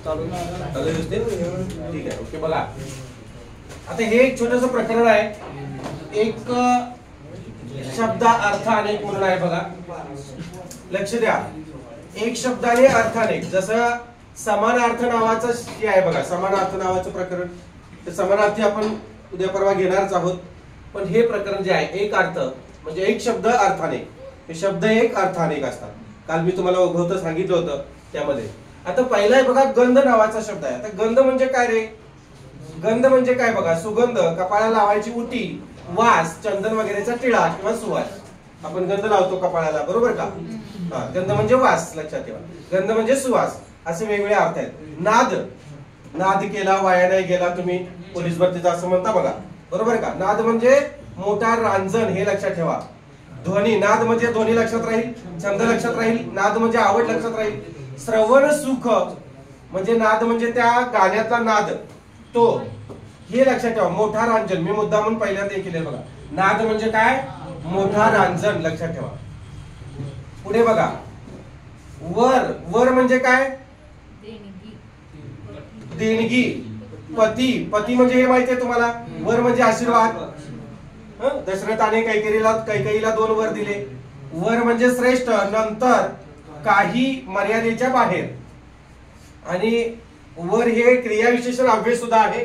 चालू व्यवस्थित ठीक आहे. ओके बघा आता हे एक छोटंसं प्रकरण आहे. एक शब्द अर्थ अनेक म्हणून आहे बघा. लक्ष द्या. एक शब्दाने अर्थ अनेक. जसं समानार्थ नावाचं जे आहे बघा, समानार्थ नावाचं प्रकरण. तर समानार्थी आपण उद्या परवा घेणारच आहोत. पण हे प्रकरण जे आहे एक अर्थ म्हणजे एक शब्द अर्थ अनेक. हे शब्द एक अर्थ अनेक असतात. काल मी तुम्हाला ओघवतं सांगितलं होतं त्यामध्ये. आता पहिला आहे बघा गंध नावाचा शब्द आहे. आता गंध म्हणजे काय रे? गंध म्हणजे काय बघा, सुगंध, कपाळाला लावायची उटी, वास, चंदन वगैरेचा टिळा किंवा सुवास. आपण गंध लावतो कपाळाला, बरोबर का? हा, गंध म्हणजे वास, लक्षात ठेवा. गंध म्हणजे सुवास, असे वेगवेगळे अर्थ आहेत. नाद, नाद केला वाया नाही गेला, तुम्ही पोलीस भरतीचा असं म्हणता बघा, बरोबर का? नाद म्हणजे मोठा रांजण, हे लक्षात ठेवा. ध्वनी, नाद म्हणजे ध्वनी लक्षात राहील, छंद लक्षात राहील, नाद म्हणजे आवड लक्षात राहील. श्रवण सुख म्हणजे नाद म्हणजे त्या गाण्यातला नाद, तो, हे लक्षात ठेवा. मोठा रांजण, मी मुद्दा म्हणून पहिल्यांदा केले बघा. नाद म्हणजे काय? मोठा रांजण, लक्षात ठेवा. पुढे बघा वर, वर म्हणजे काय? देणगी. पती, पती म्हणजे हे माहितीये तुम्हाला, वर म्हणजे आशीर्वाद. दशरथाने कैकेयीला 2 वर दिले. वर म्हणजे श्रेष्ठ, नंतर, काही, मर्यादेच्या बाहेर. आणि वर हे क्रियाविशेषण अव्यय सुद्धा आहे,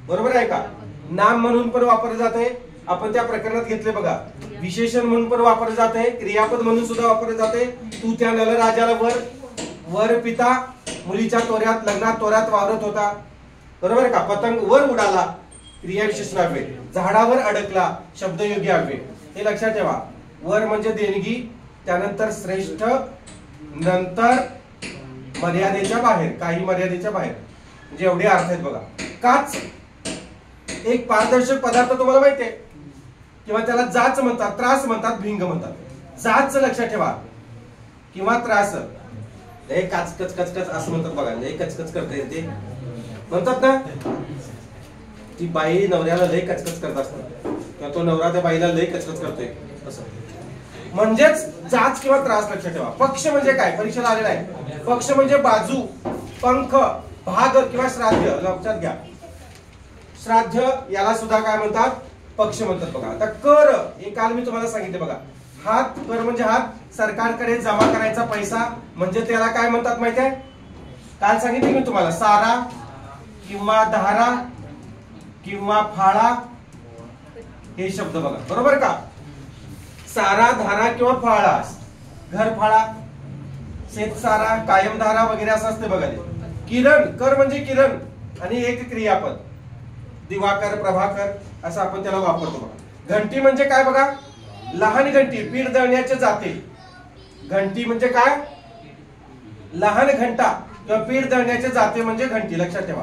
बरोबर आहे का? नाम म्हणून पण वापरले जाते, आपण त्या प्रकरणात घेतले बघा. विशेषण म्हणून पण वापरले जाते, क्रियापद म्हणून सुद्धा वापरले जाते. तू त्या नलराजाला वर, वर पिता मुलीच्या तोऱ्यात, लग्नात तोऱ्यात वावरत होता, बरोबर का? पतंग वर उडाला, क्रियाविशेषण अव्यय. झाडावर अडकला, शब्दयोगी अव्यय. हे लक्षात ठेवा. वर म्हणजे देणगी, त्यानंतर श्रेष्ठ, नंतर मर्यादेच्या बाहेर, काही मर्यादेच्या बाहेर, म्हणजे एवढे अर्थ आहेत बघा. काच एक पारदर्शक पदार्थ, तुम्हाला माहितीये, किंवा त्याला जाच म्हणतात, त्रास म्हणतात, भिंग म्हणतात. जाच लक्षात ठेवा किंवा त्रास. हे काच कच कच कच असं म्हणतात बघा, लय कचकच करते ते म्हणतात ना. ती बाई नवऱ्याला लय कचकच करत असतात, किंवा तो नवरा त्या बाईला लय कचकच करतोय, असं म्हणजेच जाच किंवा त्रास, लक्षात ठेवा. पक्ष म्हणजे काय? परीक्षेला आलेला आहे. पक्ष म्हणजे बाजू, पंख, भाग किंवा श्राद्ध, लक्षात घ्या. श्राद्ध याला सुद्धा काय म्हणतात? पक्ष म्हणतात बघा. आता कर, हे काल मी तुम्हाला सांगितले बघा. हात, कर म्हणजे हात, सरकारकडे जमा करायचा पैसा, म्हणजे त्याला काय म्हणतात माहिती आहे? काल सांगितले मी तुम्हाला. सारा किंवा धारा किंवा फाळा, हे शब्द बघा, बरोबर का? सारा, धारा किंवा फाळा, घर फाळा, शेतसारा, कायमधारा वगैरे असं असते बघा. किरण, कर म्हणजे किरण आणि एक क्रियापद, दिवाकर, प्रभाकर, असं आपण त्याला वापरतो बघा. घंटी म्हणजे काय बघा? लहान घंटी, पीठ दळण्याचे जाते. घंटी म्हणजे काय? लहान घंटा किंवा पीठ दळण्याचे जाते म्हणजे घंटी, लक्षात ठेवा.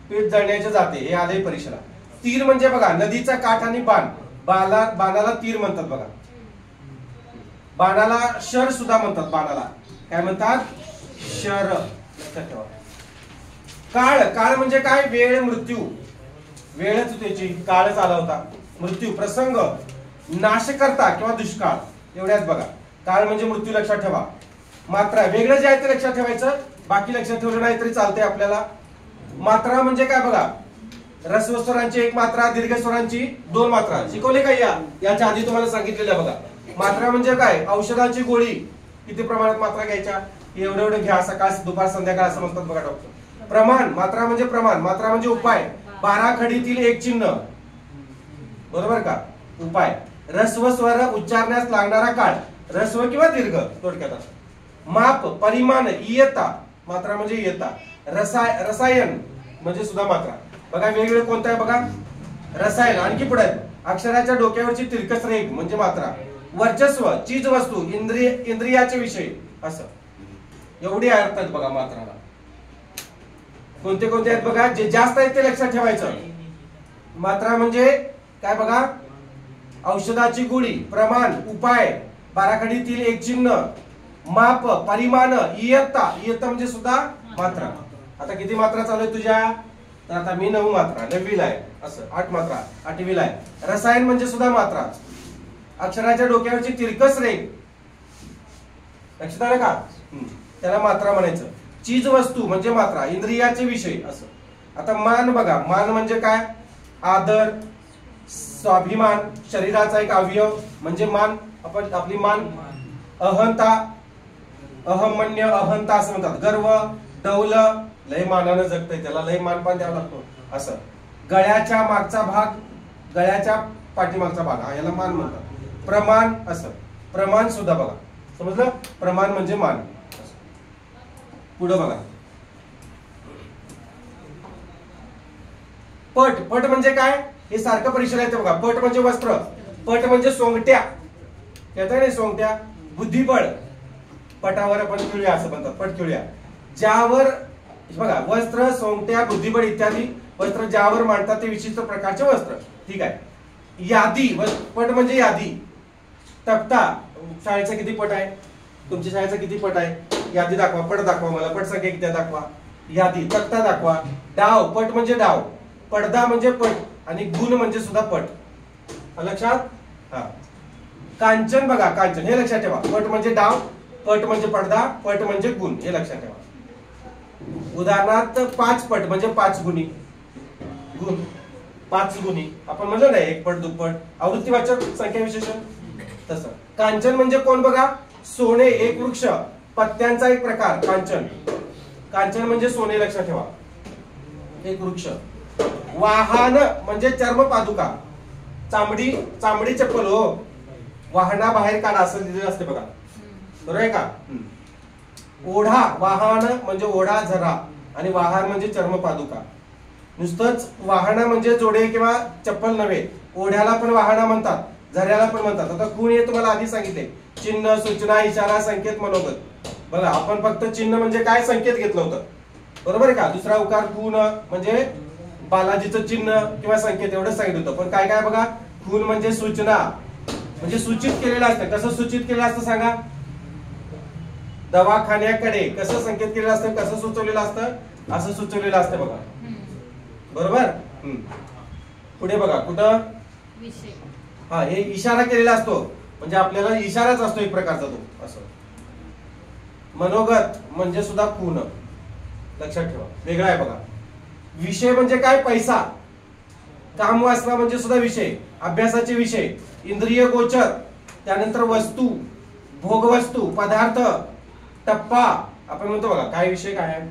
पीठ दळण्याचे जाते, हे आले परीक्षेला. तीर म्हणजे बघा नदीचा काठ आणि बाण, बाणाला तीर म्हणतात बघा. बाणाला शर सुद्धा म्हणतात. बाणाला काय म्हणतात? शर, लक्षात ठेवा. काळ, काळ म्हणजे काय? वेळ, मृत्यू, वेळच त्याची, काळच आला होता. मृत्यू, प्रसंग, नाशकर्ता किंवा दुष्काळ, एवढ्याच बघा. काळ म्हणजे मृत्यू, लक्षात ठेवा. मात्रा, वेगळं जे आहे ते लक्षात ठेवायचं, बाकी लक्षात ठेवलं नाही तरी चालते आपल्याला. मात्रा म्हणजे काय बघा? ऱ्हस्व स्वरांची 1 मात्रा, दीर्घ स्वरांची 2 मात्रा. शिकवले का? याच्या आधी तुम्हाला सांगितलेलं बघा. मात्रा म्हणजे काय? औषधाची गोळी किती प्रमाणात मात्रा घ्यायच्या, एवढं एवढं घ्या, सकाळ, दुपार, संध्याकाळ, असं म्हणतात बघा डॉक्टर. प्रमाण, मात्रा म्हणजे प्रमाण, मात्रा म्हणजे उपाय. 12 खडीतील 1 चिन्ह, बरोबर का? उपाय. ऱ्हस्व स्वर उच्चारण्यास लागणारा काळ, ऱ्हस्व किंवा दीर्घ, थोडक्यात. माप, परिमाण, इयत्ता, मात्रा म्हणजे इयत्ता. रसायन म्हणजे सुद्धा मात्रा बघा. वेगवेगळे कोणतं आहे बघा? रसायन. आणखी पुढे अक्षराच्या डोक्यावरची तिरकस रेघ म्हणजे मात्रा. वर्चस्व, चीज वस्तू, इंद्रियाचे विषय, असं एवढे अर्थ आहेत बघा मात्राला. कोणते कोणते आहेत बघा? जे जास्त आहेत ते लक्षात ठेवायचं. मात्रा म्हणजे काय बघा? औषधाची गोळी, प्रमाण, उपाय, 12 खडीतील 1 चिन्ह, माप, परिमाण, इयत्ता, इयत्ता म्हणजे सुद्धा मात्रा. आता किती मात्रा चालू आहे तुझ्या? तर आता मी 9 मात्रा, 9वीला आहे, असं 8 मात्रा, 8वीला आहे. रसायन म्हणजे सुद्धा मात्रा. अक्षराच्या डोक्यावरची तिरकस रेघ, लक्षात आलं का? त्याला मात्रा म्हणायचं. चीज वस्तू म्हणजे मात्रा, इंद्रियाचे विषय असं. आता मान बघा, मान म्हणजे काय? आदर, स्वाभिमान, शरीराचा एक अवयव म्हणजे मान. आपण आपली मान. अहंता, अहमन्य, अहंता असं म्हणतात. गर्व, डौल, लय मानानं जगतंय त्याला लय मानपान द्यावा लागतो असं. गळ्याच्या मागचा भाग, गळ्याच्या पाठीमागचा भाग याला मान म्हणतात. प्रमाण असं. प्रमाण सुद्धा बघा, समजलं? प्रमाण म्हणजे मान. पुढे बघा, पट. पट म्हणजे काय? हे सारखं परीक्षेला येते बघा. पट म्हणजे वस्त्र, पट म्हणजे सोंगट्या, येत नाही सोंगट्या. बुद्धिबळ, पटावर आपण खेळूया असं म्हणतात, पट खेळूया. ज्यावर बघा वस्त्र, सोंगट्या, बुद्धिबळ इत्यादी वस्त्र ज्यावर मांडतात ते विशिष्ट प्रकारचे वस्त्र. ठीक आहे. यादी, पट म्हणजे यादी. तक्ता, शाळेचा किती पट आहे? तुमच्या शाळेचा किती पट आहे? यादी दाखवा, पट दाखवा, मला पट संख्या किती दाखवा. यादी, तक्ता दाखवा. डाव, पट म्हणजे डाव. पडदा म्हणजे पट आणि गुण म्हणजे सुद्धा पट. लक्षात? हा. कांचन बघा, कांचन हे लक्षात ठेवा. पट म्हणजे डाव, पट म्हणजे पडदा, पट म्हणजे गुण, हे लक्षात ठेवा. उदाहरणार्थ 5 पट म्हणजे 5 गुणी. गुण 5 गुणी आपण म्हणलं नाही, एक पट, दुप्पट, आवृत्तीवाचक संख्या विशेषण तसं. कांचन म्हणजे कोण बघा? सोने, एक वृक्ष, पत्त्यांचा एक प्रकार कांचन. कांचन म्हणजे सोने, लक्षात ठेवा, एक वृक्ष. वाहन म्हणजे चर्म पादुका, चामडी, चामडी चप्पल हो, वाहना बाहेर काढा असं दिलेलं असते बघा, बरोबर आहे का? ओढा, वाहन म्हणजे ओढा, झरा, आणि वाहन म्हणजे चर्म पादुका. नुसतंच वाहना म्हणजे जोडे किंवा चप्पल नव्हे, ओढ्याला पण वाहना म्हणतात, झऱ्याला पण म्हणतात. आता खूण हे तुम्हाला आधी सांगितले, चिन्ह, सूचना, इशारा, संकेत, मनोगत. बघा आपण फक्त चिन्ह म्हणजे काय संकेत घेतलं होतं, बरोबर आहे का? दुसरा उकार खूण म्हणजे बालाजीचं चिन्ह किंवा संकेत एवढं सांगितलं होतं. पण काय काय बघा, खूण म्हणजे सूचना, म्हणजे सूचित केलेलं असतं. कसं सूचित केलेलं असतं सांगा? दवाखान्याकडे कसं संकेत केलेलं असतं, कसं सुचवलेलं असतं? असं सुचवलेलं असतं बघा, बरोबर? पुढे बघा, कुठं विषय, हा हे इशारा केलेला असतो, म्हणजे आपल्याला इशाराच असतो एक प्रकारचा तो असं. मनोगत म्हणजे सुद्धा खूण, लक्षात ठेवा, वेगळा आहे बघा. विषय म्हणजे काय? पैसा. काम वासना म्हणजे सुद्धा विषय, अभ्यासाचे विषय. इंद्रिय गोचर, त्यानंतर वस्तू, भोगवस्तू, पदार्थ, टप्पा. आपण म्हणतो बघा, काय विषय काय आहे?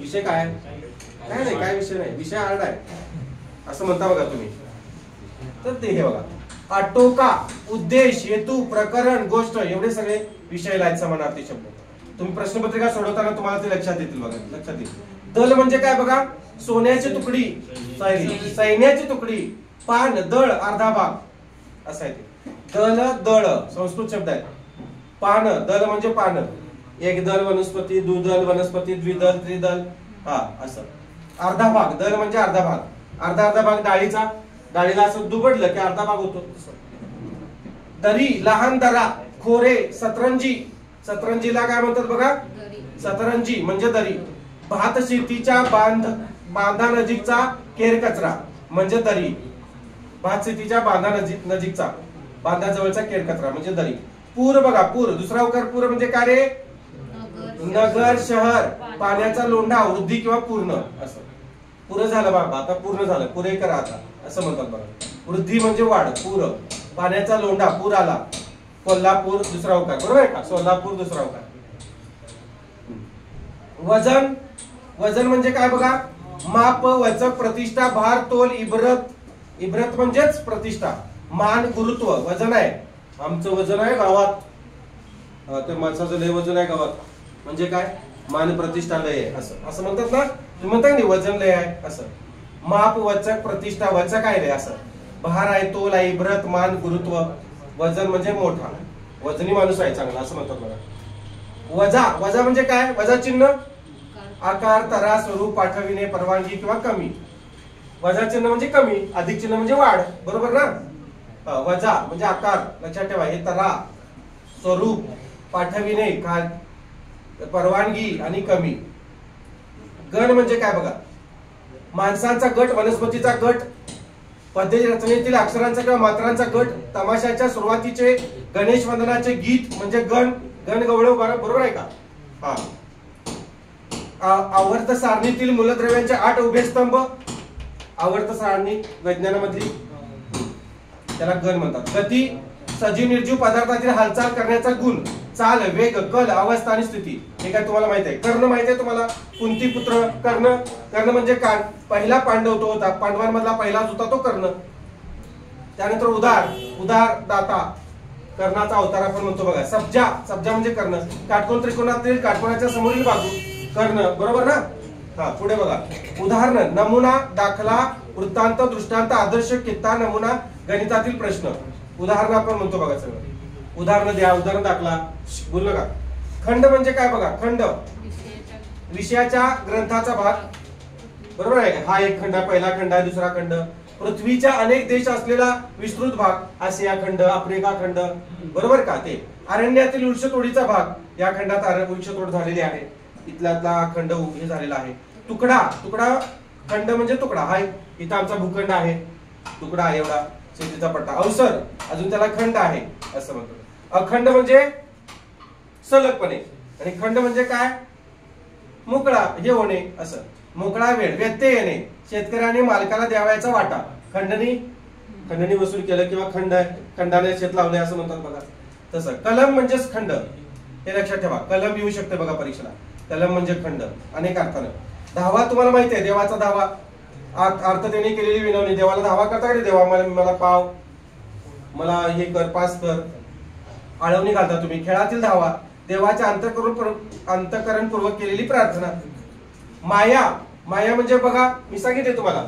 विषय काय आहे? काय नाही, काय विषय नाही, विषय हार्ड आहे असं म्हणता बघा तुम्ही. तर ते हे बघा, आटोका, उद्देश, हेतू, प्रकरण, गोष्ट, एवढे सगळे विषय आहेत समानार्थी शब्द. तुम्ही प्रश्नपत्रिका सोडवताना तुम्हाला ते लक्षात येतील बघा, लक्षात येईल. दल म्हणजे काय बघा? सोन्याची तुकडी, सैन्याची तुकडी. पान, दळ, अर्धा भाग असं आहे ते. दल, दळ संस्कृत शब्द आहे. पान, दल म्हणजे पान, एक दल वनस्पती, दुदल वनस्पती, द्विदल, त्रिदल, हा असं. अर्धा भाग, दल म्हणजे अर्धा भाग. अर्धा भाग डाळीचा, डाळीला असं दुबडलं की अर्धा भाग होतो. दरी, लहान दरा, खोरे, सतरंजी, सतरंजीला काय म्हणतात बघा? सतरंजी म्हणजे दरी. भात शेतीच्या बांधा नजीकचा केर कचरा म्हणजे दरी. भात शेतीच्या बांधा नजीकचा, बांधाजवळचा केर कचरा म्हणजे दरी. पूर बघा, पूर, दुसरा उकार पूर म्हणजे काय रे? नगर, शहर, पाण्याचा लोंढा, वृद्धी किंवा पूर्ण असं. पुरं झालं बाबा, आता पूर्ण झालं, पुरे करा आता असं म्हणतात बघा. वृद्धी म्हणजे वाढ, पूर, पाण्याचा लोंढा, पूर आला. कोल्हापूर दुसरा उकार, बरोबर आहे का? सोलापूर दुसरा उकार. वजन, वजन म्हणजे काय बघा? माप, वचक, प्रतिष्ठा, भार, तोल, इब्रत, इब्रत म्हणजेच प्रतिष्ठा. मान, गुरुत्व, वजन आहे, आमचं वजन आहे गावात, त्या माणसाचं लय वजन आहे गावात म्हणजे काय? मान, प्रतिष्ठा, लय आहे असं, असं म्हणतात ना तुम्ही, म्हणता नाही वजन लय आहे असं. माप, वचक, प्रतिष्ठा, वचक आहे लय असं. भार आहे, तोल आहे, इब्रत, मान, गुरुत्व. वजन म्हणजे मोठा, वजनी माणूस आहे चांगला असं म्हणतात बघा. वजा, वजा म्हणजे काय? वजा चिन्ह, आकार, तरा, स्वरूप, पाठविणे, परवानगी किंवा कमी. वजा चिन्ह म्हणजे कमी, अधिक चिन्ह म्हणजे वाढ, बरोबर ना? वजा म्हणजे आकार, लक्षात ठेवा, हे तरा, स्वरूप, पाठविणे, परवानगी आणि कमी. गण म्हणजे काय बघा? माणसांचा गट, वनस्पतीचा गट, पद्य रचनेतील अक्षरांचा किंवा मात्रांचा गट, तमाशाच्या सुरुवातीचे गणेश वंदनाचे गीत म्हणजे गण, गण गवळव, बरोबर आहे का? हा. आवर्त सारणीतील मूलद्रव्यांचे 8 उभे स्तंभ, आवर्त सारणी विज्ञानामधली त्याला गण म्हणतात. गती सजीव निर्जीव पदार्थातील हालचाल करण्याचा गुण, चाल, वेग, कल, अवस्था आणि स्थिती. हे काय तुम्हाला माहित आहे. कर्ण माहित आहे तुम्हाला. कुंती पुत्र कर्ण. कर्ण म्हणजे कान. पहिला पांडव तो होता, पांडवांमधला पहिलाच होता तो कर्ण. त्यानंतर उदार दाता, कर्णाचा अवतार आपण म्हणतो बघा. सब्जा म्हणजे कर्ण. काटकोन त्रिकोणातील काटकोनाच्या समोरील बाजू कर्ण, बरोबर ना. हा पुढे बघा. उदाहरण, नमुना, दाखला, वृत्तांत, दृष्टांत, आदर्श, कित्ता, नमुना, गणितातील प्रश्न. उदाहरण आपण म्हणतो बघा. सगळं उदाहरण द्या, उदाहरण दाखला बोललो का. खंड म्हणजे काय बघा. खंड विषयाच्या ग्रंथाचा भाग, बरोबर आहे. हा एक खंड, पहिला खंड आहे, दुसरा खंड. पृथ्वीच्या अनेक देश असलेला विस्तृत भाग, आशिया खंड, आफ्रिका खंड, बरोबर का. ते अरण्यातील वृक्षतोडीचा भाग, या खंडात वृक्षतोड झालेली आहे. इथला खंड हे झालेला आहे. तुकडा खंड म्हणजे तुकडा. हा इथं आमचा भूखंड आहे, तुकडा आहे एवढा शेतीचा पट्टा. अवसर अजून त्याला खंड आहे असं म्हणतो. अखंड म्हणजे सलगपणे, आणि खंड म्हणजे काय, मोकळा हे होणे असं. मोकळा वेळ, व्यत्यय येणे, शेतकऱ्याने मालकाला द्यावायचा वाटा. खंडणी वसूल केलं किंवा खंडाने शेत लावले असं म्हणतात बघा. तसं कलम म्हणजेच खंड, हे लक्षात ठेवा. कलम येऊ शकते बघा परीक्षेला. कलम म्हणजे खंड अनेक अर्थानं. धावा तुम्हाला माहिती आहे. देवाचा धावा, अर्थतेने केलेली विनवणी. देवाला धावा करता का. देवा मला पाव, मला हे कर, पास कर, आळवणी घालता तुम्ही. खेळातील धावा, देवाच्या अंतःकरणपूर्वक केलेली प्रार्थना. माया म्हणजे बघा मी सांगितले तुम्हाला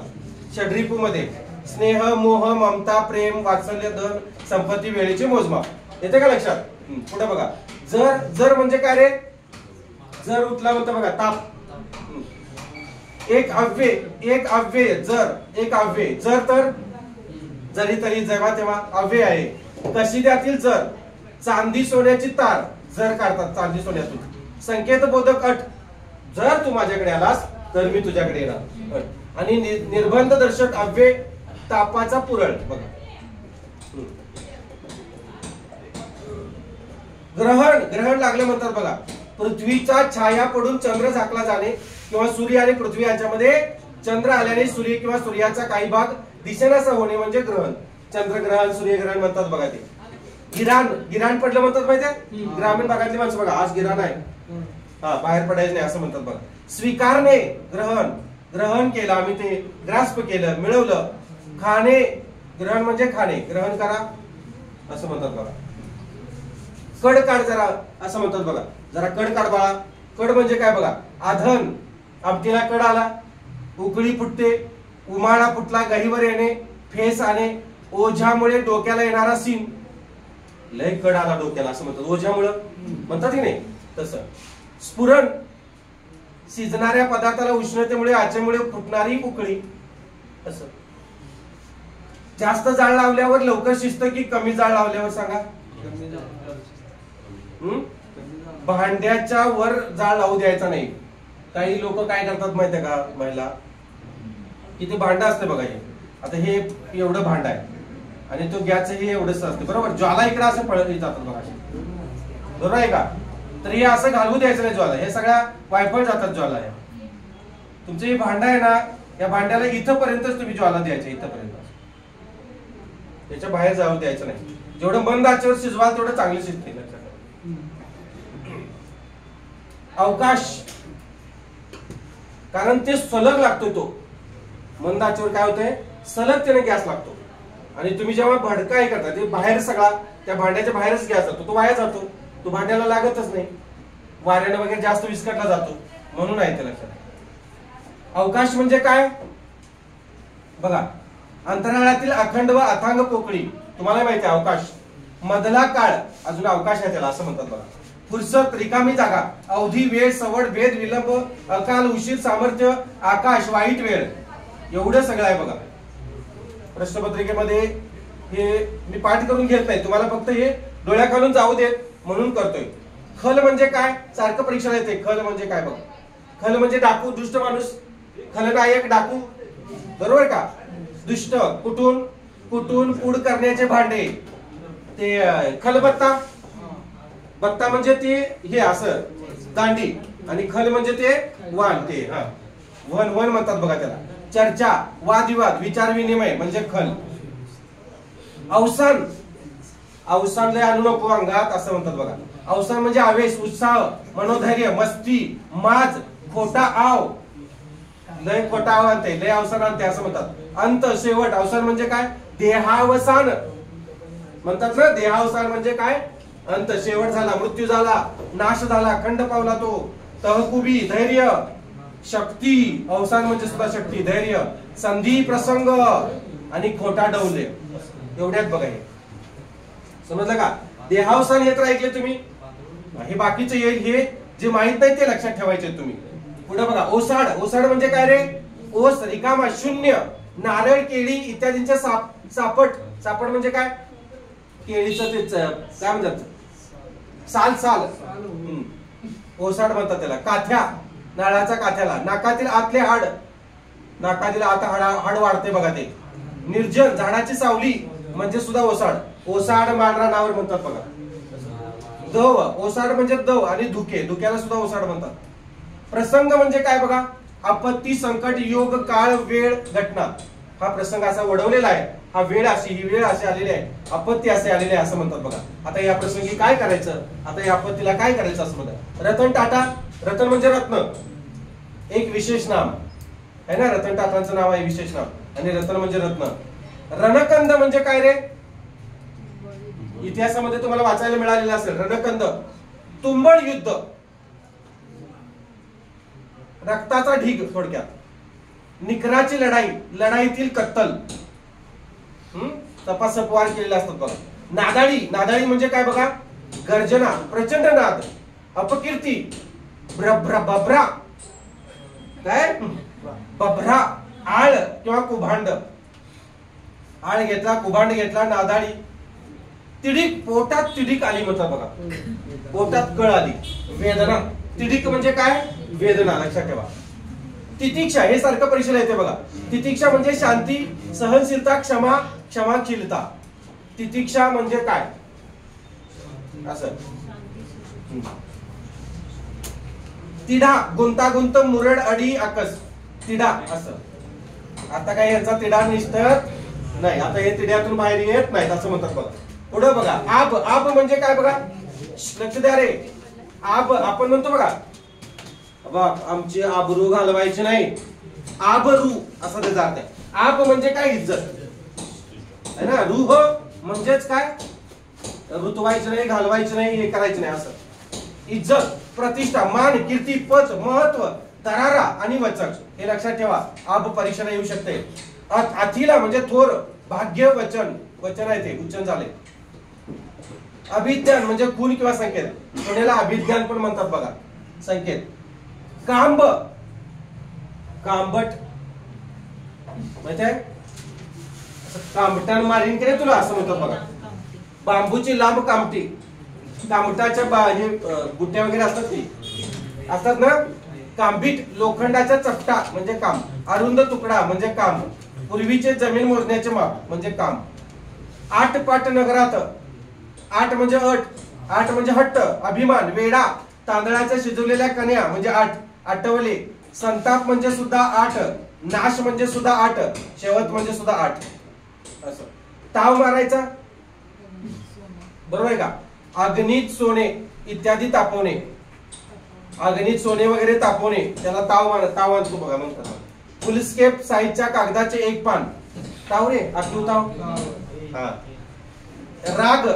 षड्रिपू मध्ये स्नेह, मोह, ममता, प्रेम, वात्सल्य, धन, संपत्ती, वेळेचे मोजमाप. येते का लक्षात. पुढे बघा. जर म्हणजे काय रे. जर उठला म्हणतो बघा ताप. एक अव्यय जर तर जरी तरी जेव्हा तेव्हा अव्यय आहे. कशिद्यातील जर, चांदी सोन्याची तार जर काढतात चांदी सोन्यातून. संकेतबोधक अट, जर तू माझ्याकडे आलास तर मी तुझ्याकडे येणार. आणि निर्बंध दर्शक अव्यय, तापाचा पुरळ बघा. ग्रहण लागले म्हणतात बघा. पृथ्वीचा छाया पडून चंद्र झाकला जाणे, किंवा सूर्य आणि पृथ्वी यांच्यामध्ये चंद्र आल्याने सूर्य किंवा सूर्याचा काही भाग दिसेनासा होणे म्हणजे ग्रहण. चंद्रग्रहण, सूर्यग्रहण म्हणतात बघा. ते गिराण पडलं म्हणतात माहितीये. ग्रामीण भागातली माणसं बघा, आज गिराण आहे, हा बाहेर पडायचं नाही असं म्हणतात बघा. स्वीकारणे ग्रहण केलं आम्ही, ते ग्रास्प केलं, मिळवलं. खाणे, ग्रहण म्हणजे खाणे, ग्रहण करा असं म्हणतात बघा. कड काढ जरा असं म्हणतात बघा. जरा कड काढ बाळा. कड म्हणजे काय बघा. आधन, आमटीला कड आला. उकळी फुटते, उमाळा फुटला, गहीवर येणे, फेस आणे. ओझ्यामुळे डोक्याला येणारा सीन, लय कड आला डोक्याला असं म्हणतात. ओझ्यामुळं म्हणतात की नाही तसं. स्फुरण, शिजणाऱ्या पदार्थाला उष्णतेमुळे आचेमुळे फुटणारी उकळी असं. जास्त जाळ लावल्यावर लवकर शिजतं की कमी जाळ लावल्यावर सांगा. भांड्याच्या वर जाळ लावू द्यायचा नाही. काही लोक काय करतात माहितीये का, महिला, इथे भांडं असते बघा. हे आता हे एवढं भांड आहे आणि तो गॅस हे एवढंच असते, बरोबर. ज्वाला इकडे असं पळत जातात बघा, बरोबर आहे का. तर हे असं घालवू द्यायचं नाही ज्वाला. हे सगळ्या वायफळ जातात ज्वाला. तुमचं हे भांड आहे ना, या भांड्याला इथपर्यंतच तुम्ही ज्वाला द्यायचं, इथपर्यंत. त्याच्या बाहेर जाऊ द्यायचं नाही. जेवढं मंद आचेवर शिजवाल तेवढं चांगलं शिजते. अवकाश, कारण ते सलग लागतोय. तो मंद आचेवर काय होतंय, सलग त्याने गॅस लागतो. आणि तुम्ही जेव्हा भडका हे करता ते बाहेर सगळा त्या भांड्याच्या बाहेरच गॅस जातो, तो वाया जातो, तो भांड्याला लागतच नाही. वाऱ्याने वगैरे जास्त विस्कटला जातो, म्हणून आहे ते लक्षात. अवकाश म्हणजे काय बघा. अंतराळातील अखंड व अथांग पोकळी, तुम्हाला माहिती आहे. अवकाश मधला काळ, अजून अवकाश आहे त्याला असं म्हणतात बघा. फुरसत, रिकामी जागा, अवधी, वेळ, सवड, भेद, विलंब, अकाल, उशीर, सामर्थ्य, आकाश, वाईट वेळ, एवढं सगळं आहे बघा. प्रश्नपत्रिकेमध्ये हे मी पाठ करून घेत नाही, तुम्हाला फक्त हे डोळ्याखालून जाऊ देत म्हणून करतोय. खल म्हणजे काय, सारखं परीक्षेला येते. खल म्हणजे काय बघा. खल म्हणजे डाकू, दुष्ट माणूस, खलनायक, डाकू, बरोबर का. दुष्ट, कुटून पूड करण्याचे भांडे, ते खलबत्ता. बत्ता म्हणजे ती हे असं दांडी, आणि खल म्हणजे ते वाण ते वन वन म्हणतात बघा त्याला. चर्चा, वादविवाद, विचार विनिमय म्हणजे खल. अवसान, अवसान लय आणू नको अंगात असं म्हणतात बघा. अवसान म्हणजे आवेश, उत्साह, मनोधैर्य, मस्ती, माज, खोटा आव, लय खोटा आव आणते, लय अवसान आणते असं म्हणतात. अंत, शेवट. अवसान म्हणजे काय? देहावसान म्हणतात ना. देहावसान म्हणजे काय? अंत, शेवट झाला, मृत्यू झाला, नाश झाला, खंड पावला तो. तहकुबी, धैर्य, शक्ती. अवसान म्हणजे सुद्धा शक्ती, धैर्य, संधी, प्रसंग आणि खोटा डौले. एवढ्यात बघा. हे समजलं का? देहावसान हे तर ऐकले तुम्ही. हे बाकीचे येईल, हे जे माहित नाही ते लक्षात ठेवायचे तुम्ही. पुढे बघा. ओसाड, ओसाड म्हणजे काय रे? ओस, रिकामा, शून्य. नारळ, केळी इत्यादींचे सापट. सापट म्हणजे काय? केळीचं ते काय म्हणतात? साल, साल. ओसाड म्हणतात त्याला. काथ्या, नारळाच्या काथ्याला. नाकातील आतले हाड, नाकातील आत हाड वाढते बघा ते. निर्जन, झाडाची सावली म्हणजे सुद्धा ओसाड. ओसाड मांढरा नावर म्हणतात बघा. दव, ओसाड म्हणजे दव आणि धुके, धुक्याला सुद्धा ओसाड म्हणतात. प्रसंग म्हणजे काय बघा? आपत्ती, संकट, योग, काळ, वेळ, घटना. हा प्रसंग असा वडवलेला आहे. हा वेळ अशी, ही वेळ अशी आलेली आहे, आपत्ती असे आलेली आहे असं म्हणतात बघा. आता या प्रसंगी काय करायचं, आता या आपत्तीला काय करायचं असं म्हणतात. रतन टाटा, रतन म्हणजे रत्न, एक विशेष नाम आहे ना. रतन टाटांचं नाव आहे विशेष नाम, आणि रतन म्हणजे रत्न. रणकंद म्हणजे काय रे? इतिहासामध्ये तुम्हाला वाचायला मिळालेलं असेल. रणकंद, तुंबळ युद्ध, रक्ताचा ढीग थोडक्यात. निकराची लढाई, लढाईतील कत्तल, तपासपवार केलेले असतात बघा. नादाळी, नादाळी म्हणजे काय बघा? गर्जना, प्रचंड नाद, अपकीर्ती, बभरा, काय? बभरा, आळ किंवा कुभांड. आळ घेतला, कुभांड घेतला, नादाळी. तिडीक, पोटात तिडीक आली म्हणतात बघा. पोटात कळ आली, वेदना. तिडीक म्हणजे काय? वेदना, लक्षात ठेवा. तितिक्षा, हे सारखं परीक्षेला येते बघा. तितिक्षा म्हणजे शांती, सहनशीलता, क्षमा, क्षमाशीलता. तितिक्षा म्हणजे काय? असं. तिढा, गुंतागुंत, मुरड, अडी, आकस. तिढा असं. आता काय यांचा तिढा निष्ठत नाही. आता हे तिढ्यातून बाहेर येत नाहीत असं म्हणतात बघा. पुढे बघा. आब, आब म्हणजे काय बघा? लक्ष द्या रे. आब आपण म्हणतो बघा, आमची आबरू घालवायची नाही, आबरू असं त्याचा अर्थ आहे. आब म्हणजे काय? इज्जत आहे ना. रूह म्हणजेच काय? रुतवायचं नाही, घालवायचं नाही, हे करायचं नाही असं. इज्जत, प्रतिष्ठा, मान, कीर्ती, पद, महत्व, दरारा आणि वचन. हे लक्षात ठेवा. आब परीक्षेला येऊ शकते. अथिला म्हणजे थोर, भाग्य, वचन, वचन आहे ते उच्चारण झाले. अभिज्ञान म्हणजे खून किंवा संकेत. कोणाला अभिज्ञान पण म्हणतात बघा, संकेत. कांब, कांबट माहितीये? कांबटान मारीन की तुला असं म्हणतात बघा. बांबूची लांब कामटी, कामटाच्या गुट्ट्या वगैरे असतात ती असतात ना. कांबीट, लोखंडाचा चपटा म्हणजे काम. अरुंद तुकडा म्हणजे काम. पूर्वीचे जमीन मोजण्याचे माप म्हणजे काम. आठ पाट नगरात, आठ म्हणजे अट, आठ म्हणजे हट्ट, अभिमान, वेडा, तांदळाच्या शिजवलेल्या कन्या म्हणजे आठ, आठवले. संताप म्हणजे सुद्धा आठ, नाश म्हणजे सुद्धा आठ, शेवट म्हणजे सुद्धा आठ असं. ताव मारायचा, बरोबर आहे का? अग्नीत सोने इत्यादी तापवणे, अग्नीत सोने वगैरे तापवणे त्याला ताव आणतो बघा म्हणतात. फुलस्केप साईजच्या कागदाचे एक पान, ताव रे, अग्नी ताव. हा. राग,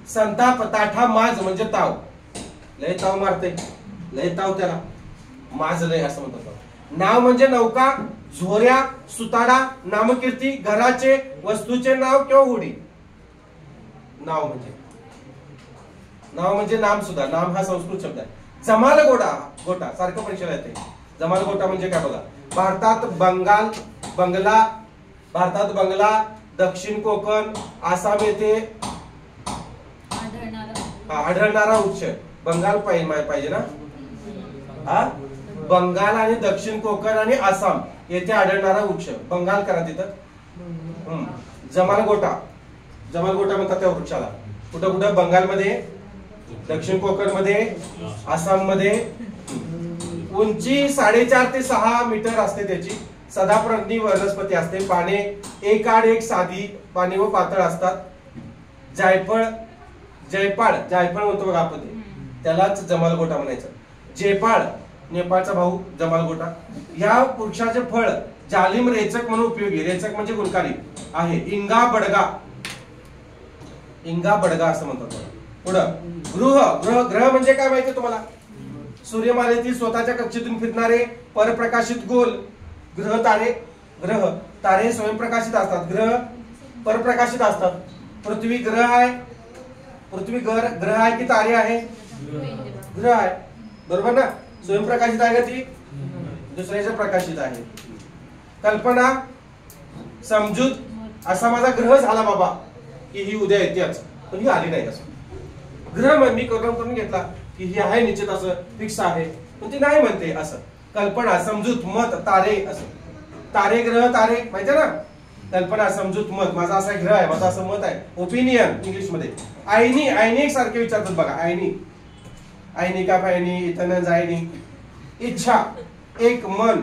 संताप, ताठा, माज म्हणजे ताव. लय ताव मारते, लय ताव त्याला माज लय असं म्हणतात. नाव म्हणजे नौका, झोऱ्या, सुताडा, नामकीर्ती, घराचे, वस्तूचे नाव किंवा उडी. नाव म्हणजे नाम सुद्धा. नाम हा संस्कृत शब्द आहे. जमाल गोटा, गोटा सारखं परीक्षेला येते. जमाल गोटा म्हणजे काय बघा. भारतात बंगला, दक्षिण कोकण, आसाम येथे आढळणारा वृक्ष. बंगाल पाहिजे ना. हा, बंगाल आणि दक्षिण कोकण आणि आसाम येथे आढळणारा वृक्ष. बंगाल करा तिथं. जमाल गोटा म्हणतात त्या वृक्षाला. कुठं कुठं बंगालमध्ये दक्षिण कोकण मध्ये, आसाम मध्ये. उंची 4.5 ते 6 मीटर असते त्याची. सदापर्णी वनस्पती असते. पाने एक आड एक साधी पाने व पातळ असतात. जायफळ म्हणतो बघा आपण, त्यालाच जमालगोटा म्हणायचं. जेपाळ नेपाळचा भाऊ जमालगोटा. या वृक्षाचे फळ जालिम रेचक म्हणून उपयोगी, रेचक म्हणजे गुणकारी आहे. इंगा बडगा असं म्हणतात. पुढं ग्रह म्हणजे काय माहिती तुम्हाला? सूर्यमालेतील स्वतःच्या कक्षेतून फिरणारे परप्रकाशित गोल ग्रह तारे स्वयंप्रकाशित असतात. ग्रह परप्रकाशित असतात. पृथ्वी ग्रह आहे की तारे आहे? ग्रह आहे, बरोबर ना? स्वयंप्रकाशित आहे का ती? दुसऱ्याच्या प्रकाशित आहे. कल्पना, समजूत, असा माझा ग्रह झाला बाबा की ही उद्या येतेच, पण ही आली नाही. असं ग्रह मी करून घेतला की ही आहे निश्चित, असं फिक्स आहे, पण ती नाही म्हणते. असं कल्पना, समजूत, मत, तारे. असं तारे ग्रह तारे माहिती ना? कल्पना, समजूत, मत. माझा असा ग्रह आहे, माझं असं मत आहे. ओपिनियन इंग्लिश मध्ये. आयनी सारखे विचारतात बघा. आयनी का फायनी, इथं जायनी. इच्छा, एक, मन.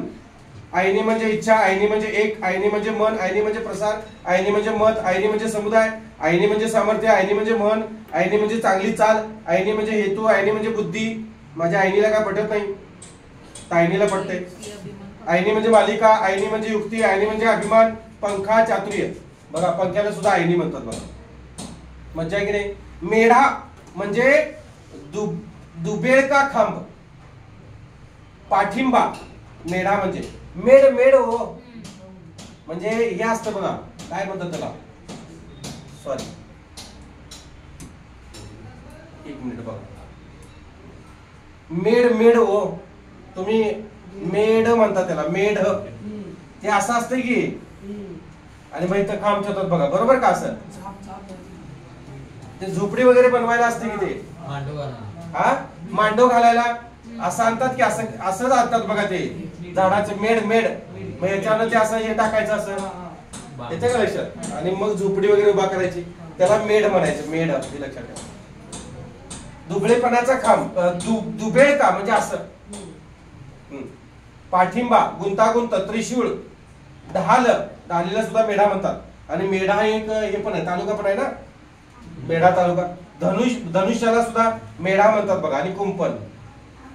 आयनी म्हणजे इच्छा, आयनी म्हणजे एक, आयनी म्हणजे मन, आयनी म्हणजे प्रसार, आयनी म्हणजे मत, आयनी म्हणजे समुदाय, आयनी म्हणजे सामर्थ्य, आयनी म्हणजे मन, आयनी म्हणजे चांगली चाल, आयनी म्हणजे हेतू, आयनी म्हणजे बुद्धी. माझ्या आयनीला काय पटत नाही, तायनीला पटते. आयनी म्हणजे मालिका, आयनी म्हणजे युक्ती, आयनी म्हणजे अभिमान. पंखा, चातुर्य. बघा पंख्याला सुद्धा आयनी म्हणतात बघा. मज्जा आहे की नाही? मेढा म्हणजे दुबेळ का खांब. पाठिंबा, मेढा म्हणजे मेढ हो, म्हणजे हे असतं बघा, काय म्हणतात त्याला, सॉरी एक मिनिट बघा. मेढ हो, तुम्ही मेढ म्हणता त्याला, मेढ. ते असं असतं की, आणि मग इथं खांब ठेवतात बघा, बरोबर का? असं ते झोपडी वगैरे बनवायला असते की ते, मांडव घालायला असं आणतात की, असंच आणतात बघा ते झाडाचे. मेढ मग याच्यानं ते असं हे टाकायचं असं, येते का लक्षात? आणि मग झोपडी वगैरे उभा करायची, त्याला मेढ म्हणायचं. मेढ हे लक्षात ठेवा. दुबळेपणाचा खांब, दुबेळ का म्हणजे असं. पाठिंबा, गुंतागुंत, त्रिशूळ, ढालीला सुद्धा मेढा म्हणतात. आणि मेढा एक हे पण आहे, तालुका पण आहे ना, मेढा तालुका. धनुष्याला सुद्धा मेढा म्हणतात बघा. आणि कुंपण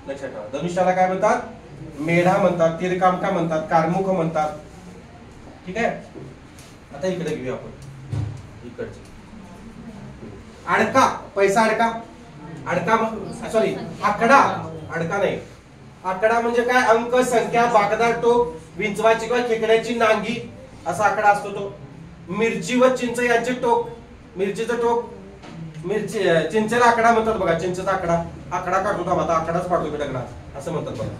लक्षात ठेवा. धनुष्याला काय म्हणतात? मेढा म्हणतात. तीरकाम का म्हणतात? कारमुख म्हणतात. ठीक आहे. आता इकडे घेऊया आपण, इकडचे. अडका, पैसा अडका. सॉरी आकडा, अडका नाही. आकडा म्हणजे काय? अंक, संख्या, बाकदार टोक, विंचवाची किंवा खेकड्याची नांगी असा आकडा असतो तो. मिरची व चिंच यांचे टोक, मिरचीचं टोक, चिंचेला आकडा म्हणतात बघा. चिंचेचा आकडा काढतो का? आता आकडाच पाडतो दगडा असं म्हणतात बघा.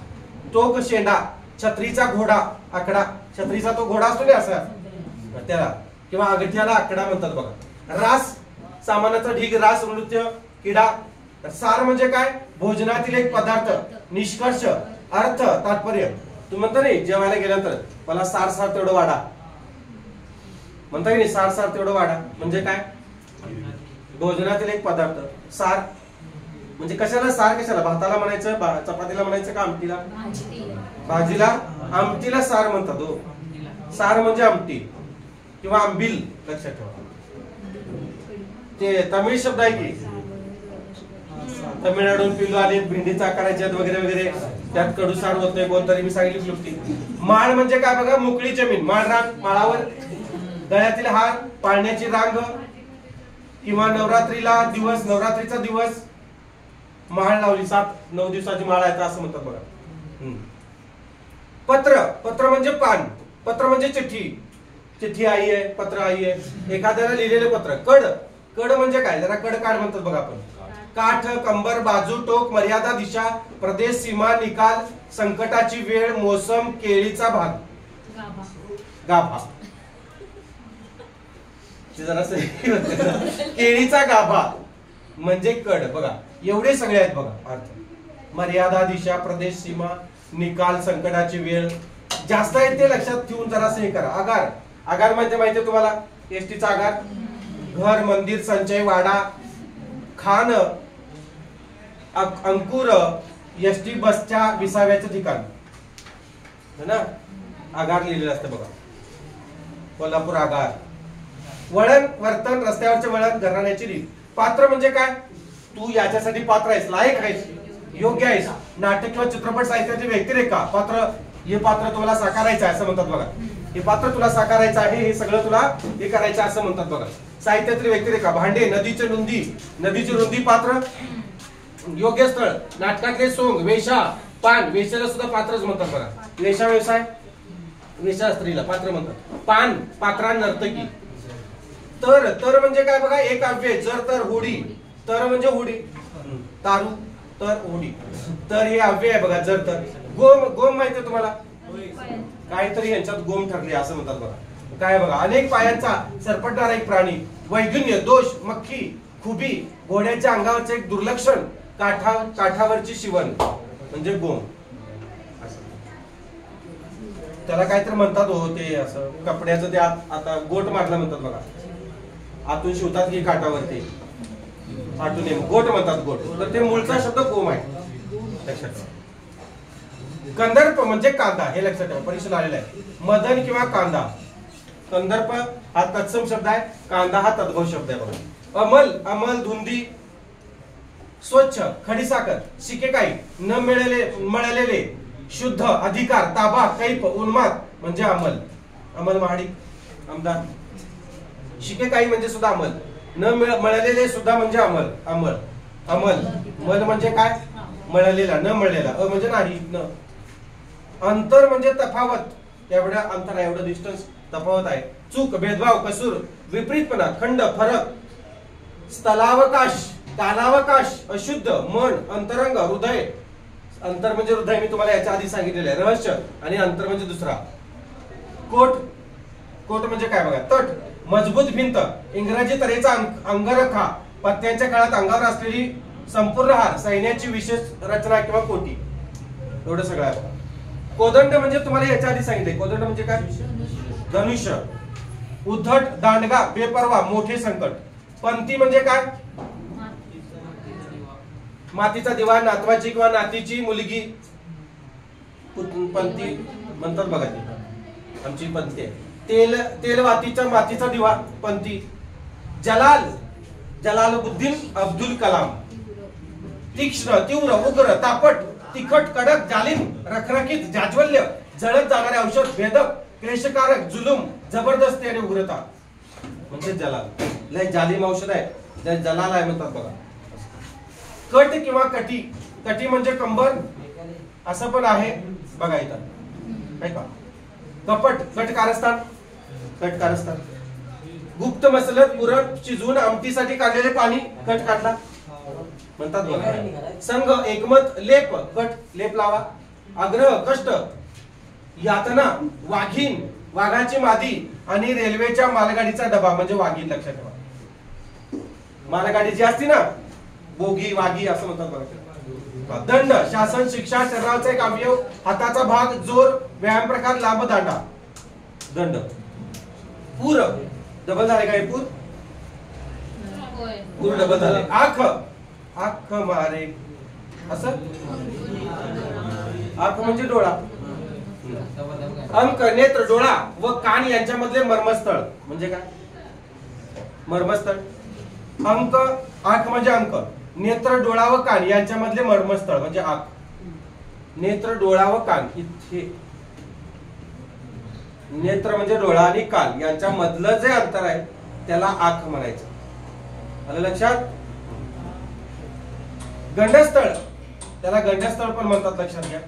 टोक, शेंडा, छत्रीचा घोडा, आकडा. छत्रीचा तो घोडा असतो ना असा, त्याला किंवा अंगठ्याला आकडा म्हणतात बघा. रास, सामानाचा ढीग, रास, नृत्य, किडा. सार म्हणजे काय? भोजनातील एक पदार्थ. निष्कर्ष, अर्थ, तात्पर्य. तुम्ही म्हणता नाही जेवायला गेल्यानंतर मला सार तेवढं वाढा, म्हणता की नाही? सार तेवढं वाढा म्हणजे काय? भोजनातील एक पदार्थ. सार म्हणजे कशाला? सार कशाला? भाताला म्हणायचं, चपातीला म्हणायचं का आमटीला? भाजीला, आमटीला सार म्हणतात हो. सार म्हणजे आमटी किंवा आंबील, लक्षात ठेवा. ते तमिळ शब्द आहे की, तमिळनाडून पिल्लू आले, भेंडीचा आकाराचे वगैरे वगैरे, त्यात कडू सार होत नाही. कोणतरी मी सांगितली क्लुप्ती. माळ म्हणजे काय बघा? मोकळी जमीन. माळ, रांग, माळावर गळ्यातील हार, पाळण्याची रांग किंवा नवरात्रीचा दिवस माळ लावली. 7-9 दिवसाची माळ आहे असं म्हणतात बघा. पत्र म्हणजे पान. पत्र म्हणजे चिठ्ठी आई आहे, पत्र आई आहे, एखाद्याला लिहिलेलं पत्र. कड म्हणजे काय? जरा कड काढ म्हणतात बघा आपण. काठ, कंबर, बाजू, टोक, मर्यादा, दिशा, प्रदेश, सीमा, निकाल, संकटाची वेळ, मोसम, केळीचा भाग, गाभा. केळीचा गाभा म्हणजे कड. बघा एवढे सगळे आहेत बघा अर्थ. मर्यादा, दिशा, प्रदेश, सीमा, निकाल, संकटाची वेळ. जास्त आहेत ते लक्षात ठेवून जरासं हे करा. आगार म्हणजे माहितीये तुम्हाला? एसटीचा आगार. घर, मंदिर, संचय, वाडा. खान अंकुर एसटी बसच्या विसाव्याचं ठिकाण है ना, आगार लिहिलेलं असतं बघा, कोल्हापूर आगार. वळण वर्तन, रस्त्यावरचे वळण, घराण्याची रीत. पात्र म्हणजे काय, तू याच्यासाठी पात्र आहेस, लायक आहेस, योग्य आहेस. नाटक किंवा चित्रपट साहित्याची व्यक्तिरेखा. पात्र, हे पात्र तुला साकारायचं आहे असं म्हणतात बघा. हे पात्र तुला साकारायचं आहे, हे सगळं तुला हे करायचं असं म्हणतात बघा. साहित्यातील व्यक्तिरेखा. भांडे, नदीची रुंदी, नदीची रुंदी पात्र. योग्य स्थळ, नाटकातले सोंग, वेशा, पान, वेशाला सुद्धा पात्रच म्हणतात बघा. वेशा व्यवसाय, वेशा स्त्रीला पात्र म्हणतात. पान, पात्रा, नर्तकी. तर म्हणजे काय बघा, एक अव्यय. जर तर होडी, तर म्हणजे होडी, तारू तर होडी, तर हे अव्यय आहे बघा. जर तर. गोम, गोम माहितीये तुम्हाला, काहीतरी यांच्यात गोम ठरले असं म्हणतात बघा. काय बघा, अनेक पायांचा सरपटणारा एक प्राणी. वैगुण्य, दोष, मक्खी, खुबी, घोड्याच्या अंगावरचे एक दुर्लक्षण, काठावरची शिवण म्हणजे गोम. त्याला काहीतरी म्हणतात हो, ते असं कपड्याचं ते आता गोट मारला म्हणतात बघा. आतून शिवतात की काठावरती आतून गोट म्हणतात, गोट. तर ते मूळचा शब्द गोम आहे, लक्षात ठेवा. कंदर्प म्हणजे कांदा, हे लक्षात ठेवा, परीक्षेला आलेला आहे. मदन किंवा कांदा. कंदर्प हा तत्सम शब्द आहे, कांदा हा तद्भव शब्द आहे बघा. अमल, अमल, धुंदी. स्वच्छ, खडीसाखर, शिकेकाई, न मिळालेले, शुद्ध, अधिकार, ताबा, कैफ, उन्माद म्हणजे अमल. अमल महाडी, आमदार. शिकेकाई म्हणजे सुद्धा अमल. न मिळालेले सुद्धा म्हणजे अमल. अमल, अमल, मल म्हणजे काय, मिळालेला, न मिळालेला. अ म्हणजे नाही, न. अंतर म्हणजे तफावत, एवढ्या अंतर आहे, एवढं डिस्टन्स, तफावत आहे. चूक, भेदभाव, कसूर, विपरीतपणा, खंड, फरक. स्थलावकाश, कालावकाश, अशुद्ध, मन, अंतरंग, हृदय. अंतर म्हणजे हृदय, मी तुम्हाला याच्या आधी सांगितलेलं आहे. रहस्य आणि अंतर म्हणजे दुसरा. कोट, कोट म्हणजे काय बघा, तट, मजबूत भिंत, इंग्रजी तऱ्हेचा अंगरखा, पत्त्यांच्या काळात अंगावर असलेली संपूर्ण हार, सैन्याची विशेष रचना किंवा कोटी. एवढं सगळं आहे बघा. कोदंड म्हणजे तुम्हाला याच्या आधी सांगितले. कोदंड म्हणजे काय, धनुष्य. उद्धट, दांडगा, बेपर्वा, मोठे संकट. पंथी म्हणजे काय, मातीचा दिवा, नातवाची किंवा नातीची मुलगी पंथी म्हणतात बघा. ती आमची पंथी आहे. तेलवातीचा मातीचा दिवा पंथी. जलाल, जलालुद्दीन अब्दुल कलाम. तीक्ष्ण, तीव्र, उग्र, तापट, तिखट, कडक, जालिम, रखरखीत, जाज्वल्य, जळत जाणारे औषध, भेदक, क्लेशकारक, जुलूम, जबरदस्ती आणि उग्रता म्हणजे जलाल. लय जालिम औषध आहे, जलाल आहे म्हणतात बघा. कट किंवा कटी. कटी म्हणजे कंबर असं पण आहे बघा इथं, नाही का. कपट, कट कारस्थान, कट कारस्थान. गुप्त मसलत, पुरण शिजवून आमटीसाठी काढलेले पाणी, कट काढला म्हणतात बघा. संघ, एकमत, लेप, कट, लेप लावा. आग्रह, कष्ट, यातना, वाघीण, वाघाची मादी आणि रेल्वेच्या मालगाडीचा डबा म्हणजे वाघीण. लक्षात ठेवा, मालगाडी जी असती ना, बोगी, वाघी असं म्हणतात बघा. दंड, शासन, शिक्षा, शरीराचा एक अवयव, हाताचा भाग, जोर, व्यायाम प्रकार, लांब दांडा, दंड. पूर, डबल झाले काय, पूर, पूर डबल झाले. आख, आख मारे असं, आख म्हणजे डोळा. अंक, नेत्र, डोळा व कान यांच्यामधले मर्मस्थळ म्हणजे काय, मर्मस्थळ. अंक, आख म्हणजे अंक, नेत्र, डोळा व कान यांच्यामधले मर्मस्थळ म्हणजे आख. नेत्र, डोळा व कान, इथे नेत्र म्हणजे डोळा आणि कान यांच्या मधलं जे अंतर आहे त्याला आख म्हणायचं. आलं लक्षात. गंडस्थळ, त्याला गंडस्थळ पण म्हणतात, लक्षात घ्या.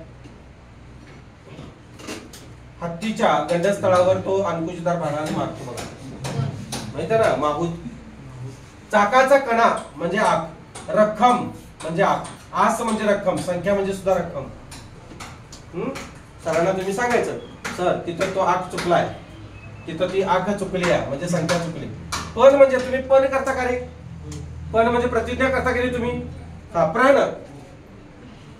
हत्तीच्या गंडस्थळावर तो अंकुशदार भागाने मारतो बघा, माहिती ना, माहूत. चाकाचा कणा म्हणजे आख. रक्कम म्हणजे आख. आस म्हणजे रक्कम, संख्या म्हणजे सुद्धा रक्कम. सरांना तुम्ही सांगायचं, सर तिथं तो आख चुकलाय, तिथं ती आख चुकली आहे म्हणजे संख्या चुकली. पण म्हणजे तुम्ही पण करता का रे, पण म्हणजे प्रतिज्ञा करता की तुम्ही. हा, प्रण,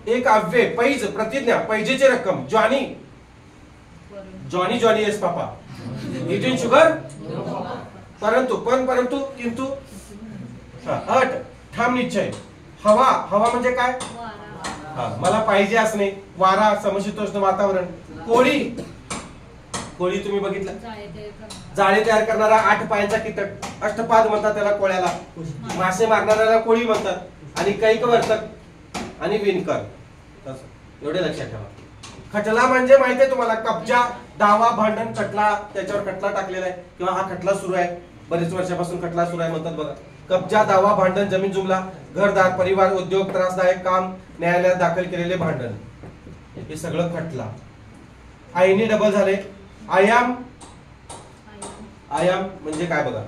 एक अव्यय, पैज, प्रतिज्ञा, पैजेची रक्कम. जॉनी, जॉनी जॉनी येस पापा, इटिंग शुगर. परंतु, पण, परंतु, किंतु. अट, ठाम निश्चय. हवा, हवा म्हणजे काय? मला पाहिजे असणे, वारा, समशीतोष्ण वातावरण. कोळी, कोळी तुम्ही बघितलं, जाळे तयार करणारा 8 पायांचा कीटक, अष्टपाद म्हणतात त्याला कोळ्याला. मासे मारणाऱ्याला कोळी म्हणतात. आणि कैक वर्तक आणि विणकर, एवढे लक्षात ठेवा. खटला म्हणजे माहितीये तुम्हाला, कब्जा, दावा, भांडण, खटला, त्याच्यावर खटला टाकलेला आहे किंवा हा खटला सुरू आहे, बरेच वर्षापासून खटला सुरू आहे म्हणतात बघा. कब्जा, दावा, भांडण, जमीन जुमला, घरदार, परिवार, उद्योग, त्रासदायक काम, न्यायालयात दाखल केलेले भांडण, हे सगळं खटला. आईनी डबल झाले. आयाम, आयाम म्हणजे काय बघा,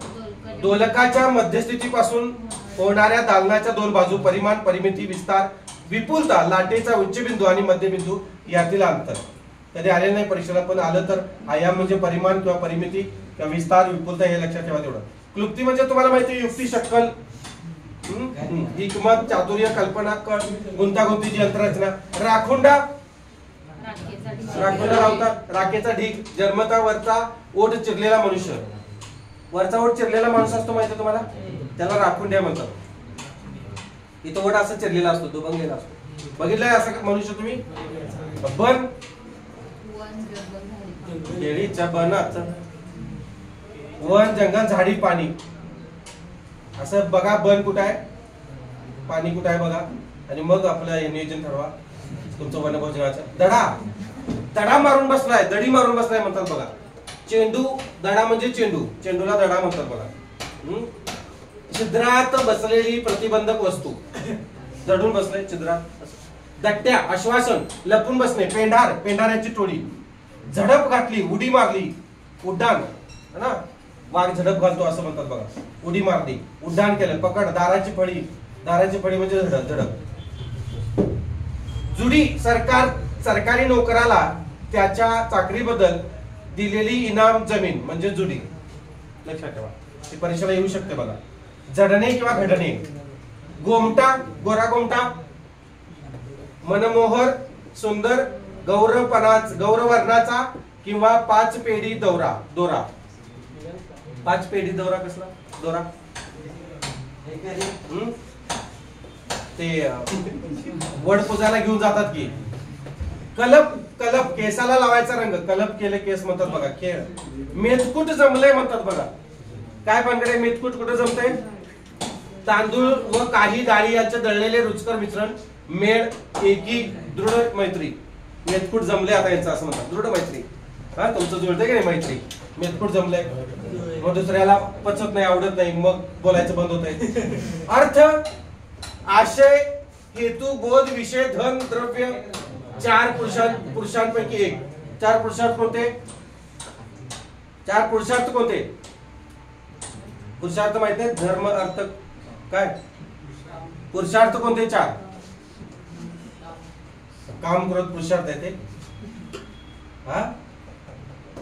दोलकाच्या मध्यस्थितीपासून होणाऱ्या दालनाच्या 2 बाजू, परिमाण, परिमिती, विस्तार, विपुलता, लाटेचा उच्चबिंदू आणि मध्यबिंदू यातील अंतर. कधी आले नाही परीक्षेला, पण आलं तर आयाम म्हणजे परिमाण किंवा परिमिती किंवा विस्तार, विपुलता, हे लक्षात ठेवा तेवढं. क्लुप्ती म्हणजे तुम्हाला माहिती, युक्ती, शक्कल, हिकमत, चातुर्य, कल्पना, गुंतागुंतीची यंत्ररचना. राखुंडा, राखुंडा लावतात, राखेचा ढीग, जन्मता वरचा ओठ चिरलेला मनुष्य. वरचा ओठ चिरलेला माणूस असतो माहिती तुम्हाला, त्याला राखुंड्या म्हणतात. इथं ओठ असं चिरलेला असतो, दुभंगलेला असतो. बघितलंय असं मनुष्य तुम्ही? बन, केळीच्या बनाचं, वन, जंगल, झाडी, पाणी. असं बघा, बन कुठं आहे, पाणी कुठं आहे बघा, आणि मग आपलं नियोजन ठरवा तुमचं वनभोजनाचं. दडा, दडा मारून बसलाय, दडी मारून बसलाय म्हणतात बघा. चेंडू, दडा म्हणजे चेंडू, चेंडूला दडा म्हणतात बघा. छिद्रात बसलेली प्रतिबंधक वस्तू, दडून बसले छिद्रात. दट्ट्या, आश्वासन, लपून बसणे. पेंढार, पेंढाऱ्याची टोळी. झडप घातली, उडी मारली, उड्डाण, है ना, वाघ झडप घालतो असं म्हणतात बघा. उडी मारली, उड्डाण केलं. पकड, दाराची फळी, दाराची फळी म्हणजे झडप. जुडी, सरकारी नोकराला त्याच्या चाकरीबद्दल दिलेली इनाम जमीन म्हणजे जुडी. लक्षात ठेवा, ती परीक्षेला येऊ शकते बघा. जडणे किंवा घडणे. गोमटा, गोरा गोमटा, मनमोहर, सुंदर, गौरवर्णाचा किंवा 5 पेढी दोरा. 5 पेढी दोरा कसला दोरा? ते वड पुजायला घेऊन जातात की. कलप, कलप, केसाला लावायचा रंग, कलप केले केस म्हणतात बघा. खेळ. मेतकूट जमले म्हणतात बघा. काय भानगडे, मेतकूट कुठे जमतंय? तांदूळ व काही डाळी यांचे दळलेले रुचकर मिश्रण. मेळ, एकी, दृढ मैत्री. मेतकूट जमले आता यांचं असं म्हणतात, दृढ मैत्री. हा, तुमचं जुळतंय की नाही मैत्री? मेतकूट जमलंय, मग दुसऱ्याला पचत नाही, आवडत नाही, मग बोलायचं बंद होतंय. अर्थ, आशय, हेतू, बोध, विषय, धन, द्रव्य. 4 पुरुषांपैकी 1. 4 पुरुषार्थ कोणते? 4 पुरुषार्थ कोणते? पुरुषार्थ माहित आहे? धर्म, अर्थ, काय पुरुषार्थ कोणते? 4. काम, क्रोध, पुरुषार्थ आहे ते. हा,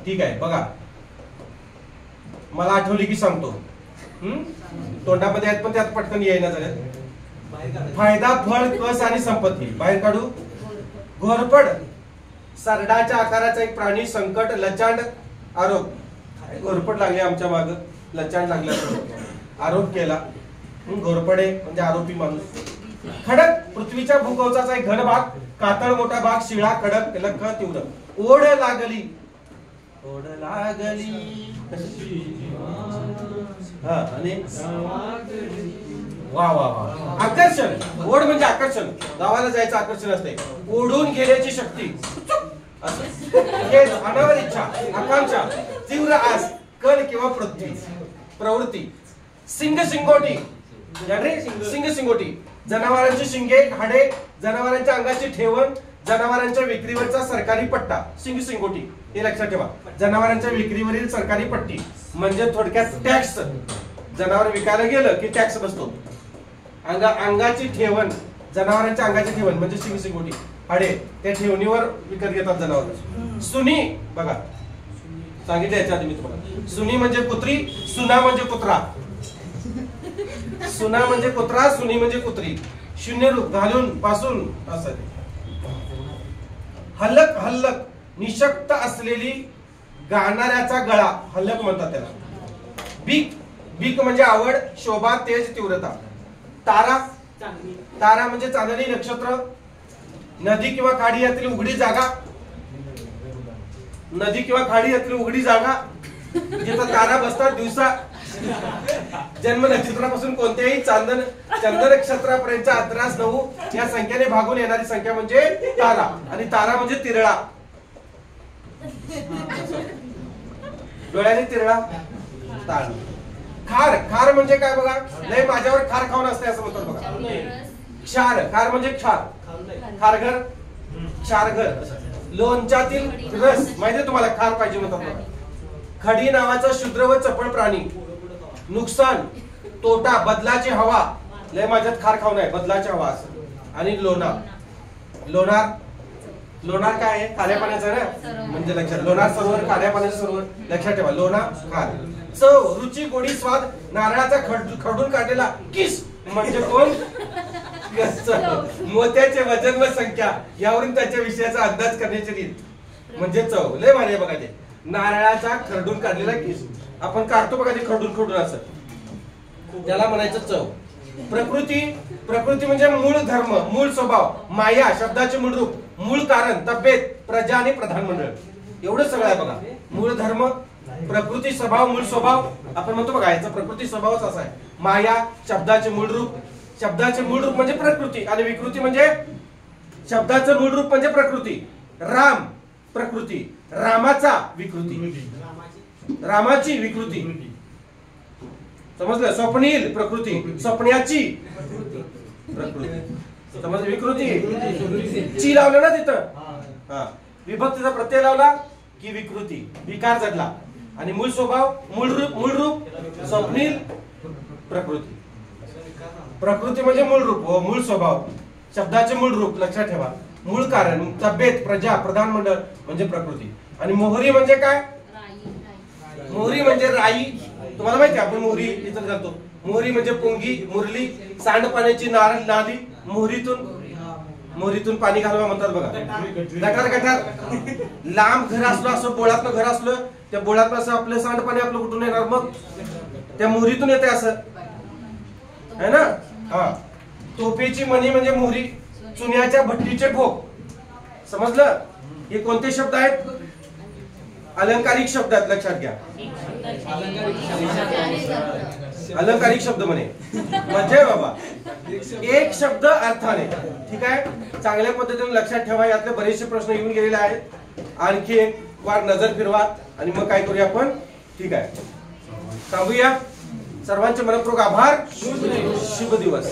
ठीक आहे बघा, मला आठवली की सांगतो. तोंडामध्ये आहेत पण त्यात पटकन येईना झाल्यात. फायदा, फळ, कस आणि संपत्ती. बाहेर काढू. घोरपड, सरडाच्या आकाराचा एक प्राणी. संकट, लचांड, आरोप. घोरपड लागले आमच्या माग, लचांड लागला, आरोप केला. घोरपडे म्हणजे आरोपी माणूस. खडक, पृथ्वीच्या भूकवचाचा एक घन भाग. कातळ, मोठा भाग. शिळा, कडक, लख, तीव्र. ओढ लागली, ओढ लागली, हा, आणि वा वा वा. आकर्षण, ओढ म्हणजे आकर्षण, गावाला जायचं आकर्षण असते. ओढून घेण्याची शक्ती, अनावर इच्छा, आकांक्षा, तीव्र आस, कल किंवा प्रवृत्ती. सिंग, सिंगोटी, सिंग, सिंगोटी. जनावरांची शिंगे, हाडे, जनावरांच्या अंगाची ठेवण, जनावरांच्या विक्रीवरचा सरकारी पट्टा. सिंग, सिंगोटी हे लक्षात ठेवा. जनावरांच्या विक्रीवरील सरकारी पट्टी म्हणजे थोडक्यात टॅक्स. जनावर विकायला गेलं की टॅक्स बसतो. अंगाची ठेवण, जनावरांच्या अंगाची ठेवण म्हणजे सिंग, सिंगोटी. हाडे, त्या ठेवणीवर विकत घेतात जनावर. सुनी बघा, सांगितलं याच्या आधी मी तुम्हाला. सुनी म्हणजे कुत्री, सुना म्हणजे कुत्रा. सुना म्हणजे कुत्रा, सुनी म्हणजे कुत्री. शून्य रूप, घालून, पासून असं. हलक, हल्लक, निशक्त असलेली, गाणाऱ्याचा गळा, हल्लक म्हणतात त्याला. बीक, बीक म्हणजे आवड, शोभा, तेज, तीव्रता. तारा, तारा म्हणजे चांदणी नक्षत्र. नदी किंवा खाडी यातील उघडी जागा. नदी किंवा खाडी यातील उघडी जागा जिथं तारा बसतात दिवसा. जन्म नक्षत्रापासून कोणत्याही चंद्र नक्षत्रापर्यंतचा अंतरास 9 या संख्येने भागून येणारी संख्या म्हणजे तारा. आणि तारा म्हणजे तिरळा. डोळ्याने तिरळा तारा. खार. खार म्हणजे काय बघा, लय माझ्यावर खार खाऊन असते असं म्हणतात बघा. क्षार. खार म्हणजे क्षार. खारघर, क्षारघर. लोणच्यातील रस माहितीये तुम्हाला, खार पाहिजे म्हणतात बघा. खडी नावाचा शुद्र व चपळ प्राणी. नुकसान, तोटा, बदलाची हवा. लय माझ्यात खार खाऊन आहे, बदलाची हवा असं. आणि लोणार. लोणार. लोणार काय आहे, खाऱ्या पाण्याचं ना, म्हणजे लक्षात. लोणार सरोवर, खाऱ्या पाण्याचं सरोवर, लक्षात ठेवा. लोणार खार. चव, रुची, गोडी, स्वाद. नारळाचा खरडून काढलेला किस म्हणजे कोण. मोत्याचे वजन व संख्या यावरून त्याच्या विषयाचा अंदाज करण्याची रीत म्हणजे चव. लय भारी बघा ते. नारळाचा खरडून काढलेला किस आपण काढतो बघा ते खरडून खरडून असं, त्याला म्हणायचं चव. प्रकृती. प्रकृती म्हणजे मूळ धर्म, मूळ स्वभाव. माया शब्दाचे मूळ रूप, मूळ कारण, तब्येत, प्रजा आणि प्रधानमंडळ. एवढं सगळं आहे बघा. मूळ धर्म, प्रकृती, स्वभाव, मूळ स्वभाव. आपण म्हणतो बघा याचा प्रकृती स्वभावच असा आहे. माया शब्दाचे मूळ रूप. शब्दाचे मूळ रूप म्हणजे प्रकृती. आणि विकृती म्हणजे शब्दाचं मूळ रूप म्हणजे प्रकृती. राम प्रकृती, रामाचा विकृती, रामाची विकृती. समजलं. स्वप्नील प्रकृती, स्वप्न्याची प्रकृती. समजलं. विकृती ची लावलं ना तिथं, हा विभक्तीचा प्रत्यय लावला की विकृती, विकार जडला. आणि मूळ स्वभाव, मूळ रूप, मूळ रूप स्वप्नील प्रकृती. प्रकृती म्हणजे मूळ रूप व मूळ स्वभाव. शब्दाचे मूळ रूप लक्षात ठेवा. मूळ कारण, तब्येत, प्रजा, प्रधानमंडळ म्हणजे प्रकृती. आणि मोहरी म्हणजे काय, मोहरी म्हणजे राई. तुम्हाला माहिती आहे आपण मोहरी इथं घालतो. मोहरी म्हणजे पोंगी, मुरली, सांडपाण्याची नाली. मोहरीतून पाणी घालवा म्हणतात बघा. गटार गटार. लांब घर असलं, असं बोळातलं घर असलं, त्या बोळातलं असं आपलं सांडपाणी आपलं कुठून येणार, मग त्या मोहरीतून येते असं है ना. हा. तोफेची मणी म्हणजे मोहरी. चुन्याच्या भट्टीचे भोग. समजलं. हे कोणते शब्द आहेत, अलंकारिक शब्द आहेत, लक्षात घ्या. अलंकारिक शब्द म्हणे म्हणजे बाबा एक शब्द अर्थाने. ठीक आहे, चांगल्या पद्धतीने लक्षात ठेवा. यातले बरेचसे प्रश्न येऊन गेलेले आहेत. आणखी एक वार नजर फिरवा आणि मग काय करूया आपण. ठीक आहे, थांबूया. सर्वांचे मनपूर्वक आभार. शुभ दिवस.